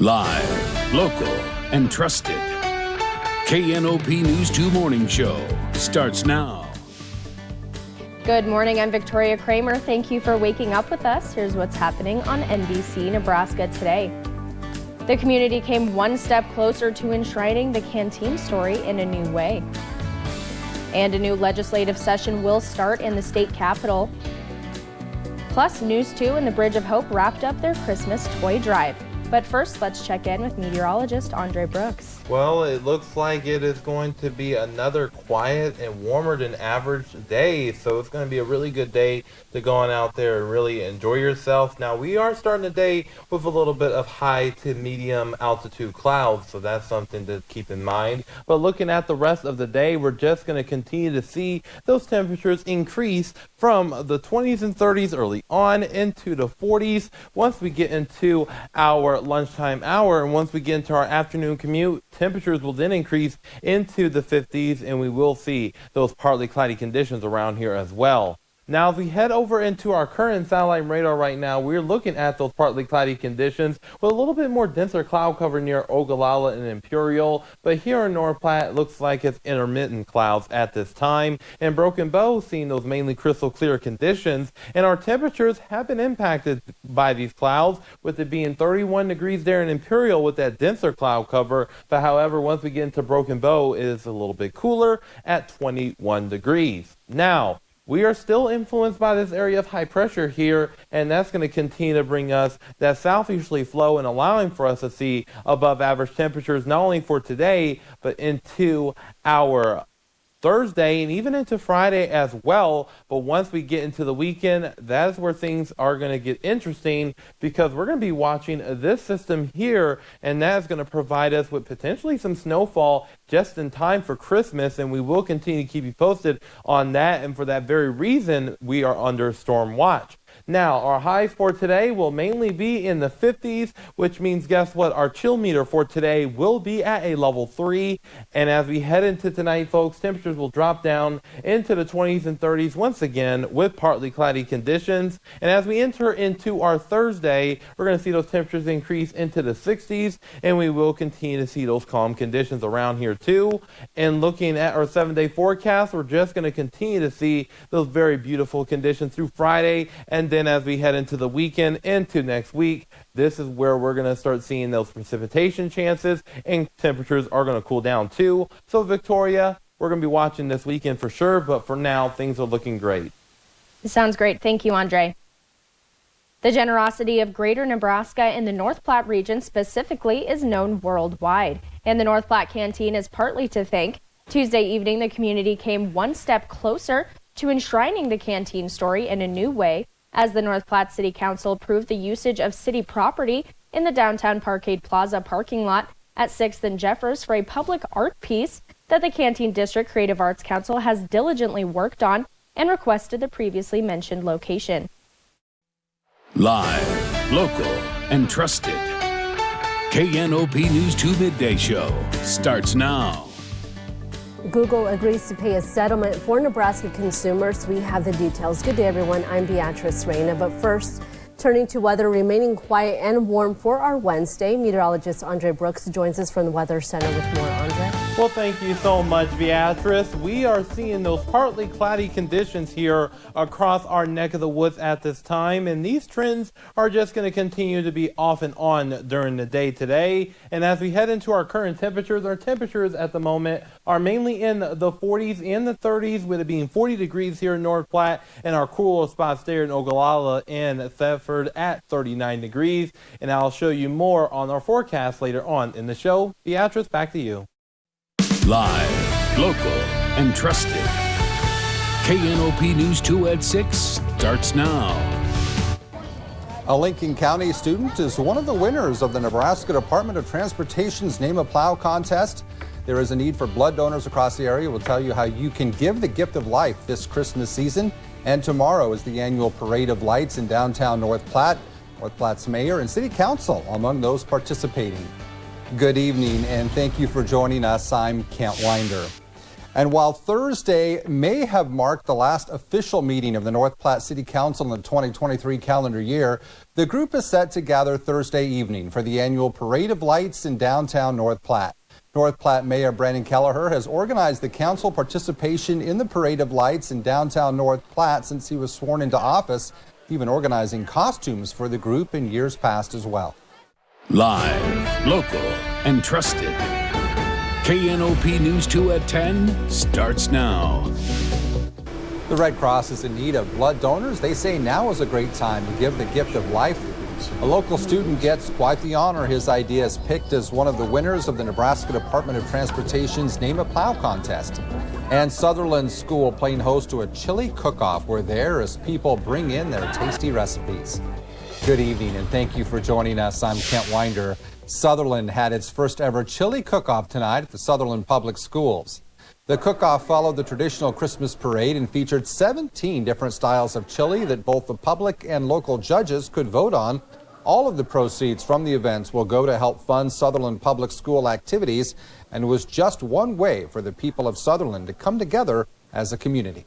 Live, local, and trusted. KNOP News 2 Morning Show starts now. Good morning, I'm Victoria Kramer. Thank you for waking up with us. Here's what's happening on NBC Nebraska today. The community came one step closer to enshrining the canteen story in a new way. And a new legislative session will start in the state capitol. Plus, News 2 and the Bridge of Hope wrapped up their Christmas toy drive. But first, let's check in with meteorologist Andre Brooks. Well, it looks like it is going to be another quiet and warmer than average day. So it's going to be a really good day to go on out there and really enjoy yourself. Now, we are starting the day with a little bit of high to medium altitude clouds. So that's something to keep in mind. But looking at the rest of the day, we're just going to continue to see those temperatures increase from the 20s and 30s early on into the 40s once we get into our lunchtime hour, and once we get into our afternoon commute, temperatures will then increase into the 50s, and we will see those partly cloudy conditions around here as well. Now, as we head over into our current satellite radar right now, we're looking at those partly cloudy conditions with a little bit more denser cloud cover near Ogallala and Imperial. But here in North Platte, it looks like it's intermittent clouds at this time. And Broken Bow seeing those mainly crystal clear conditions. And our temperatures have been impacted by these clouds, with it being 31 degrees there in Imperial with that denser cloud cover. But however, once we get into Broken Bow, it is a little bit cooler at 21 degrees. Now, we are still influenced by this area of high pressure here, and that's going to continue to bring us that southeasterly flow and allowing for us to see above average temperatures not only for today, but into our Thursday and even into Friday as well. But once we get into the weekend, that's where things are going to get interesting, because we're going to be watching this system here, and that's going to provide us with potentially some snowfall just in time for Christmas, and we will continue to keep you posted on that. And for that very reason, we are under storm watch. Now, our highs for today will mainly be in the 50s, which means, guess what? Our chill meter for today will be at a level 3. And as we head into tonight, folks, temperatures will drop down into the 20s and 30s once again with partly cloudy conditions. And as we enter into our Thursday, we're going to see those temperatures increase into the 60s, and we will continue to see those calm conditions around here too. And looking at our 7-day forecast, we're just going to continue to see those very beautiful conditions through Friday. And then as we head into the weekend, into next week, this is where we're going to start seeing those precipitation chances, and temperatures are going to cool down too. So Victoria, we're going to be watching this weekend for sure, but for now, things are looking great. Sounds great. Thank you, Andre. The generosity of Greater Nebraska in the North Platte region specifically is known worldwide, and the North Platte Canteen is partly to thank. Tuesday evening, the community came one step closer to enshrining the canteen story in a new way, as the North Platte City Council approved the usage of city property in the downtown Parkade Plaza parking lot at 6th and Jeffers for a public art piece that the Canteen District Creative Arts Council has diligently worked on and requested the previously mentioned location. Live, local, and trusted. KNOP News 2 Midday Show starts now. Google agrees to pay a settlement for Nebraska consumers. We have the details. Good day, everyone. I'm Beatrice Reyna. But first, turning to weather, remaining quiet and warm for our Wednesday. Meteorologist Andre Brooks joins us from the Weather Center with more. Andre? Well, thank you so much, Beatrice. We are seeing those partly cloudy conditions here across our neck of the woods at this time, and these trends are just going to continue to be off and on during the day today. And as we head into our current temperatures, our temperatures at the moment are mainly in the 40s and the 30s, with it being 40 degrees here in North Platte, and our cooler spots there in Ogallala and Thetford at 39 degrees. And I'll show you more on our forecast later on in the show. Beatrice, back to you. Live, local, and trusted. KNOP News 2 at 6 starts now. A Lincoln County student is one of the winners of the Nebraska Department of Transportation's Name a Plow contest. There is a need for blood donors across the area. We'll tell you how you can give the gift of life this Christmas season. And tomorrow is the annual Parade of Lights in downtown North Platte. North Platte's mayor and city council among those participating. Good evening, and thank you for joining us. I'm Kent Winder. And while Thursday may have marked the last official meeting of the North Platte City Council in the 2023 calendar year, the group is set to gather Thursday evening for the annual Parade of Lights in downtown North Platte. North Platte Mayor Brandon Kelleher has organized the council participation in the Parade of Lights in downtown North Platte since he was sworn into office, even organizing costumes for the group in years past as well. Live, local, and trusted. KNOP News 2 at 10 starts now. The Red Cross is in need of blood donors. They say now is a great time to give the gift of life. A local student gets quite the honor. His idea is picked as one of the winners of the Nebraska Department of Transportation's Name a Plow contest. And Sutherland School playing host to a chili cook-off where there as people bring in their tasty recipes. Good evening and thank you for joining us. I'm Kent Winder. Sutherland had its first ever chili cook-off tonight at the Sutherland Public Schools. The cook-off followed the traditional Christmas parade and featured 17 different styles of chili that both the public and local judges could vote on. All of the proceeds from the events will go to help fund Sutherland Public School activities and was just one way for the people of Sutherland to come together as a community.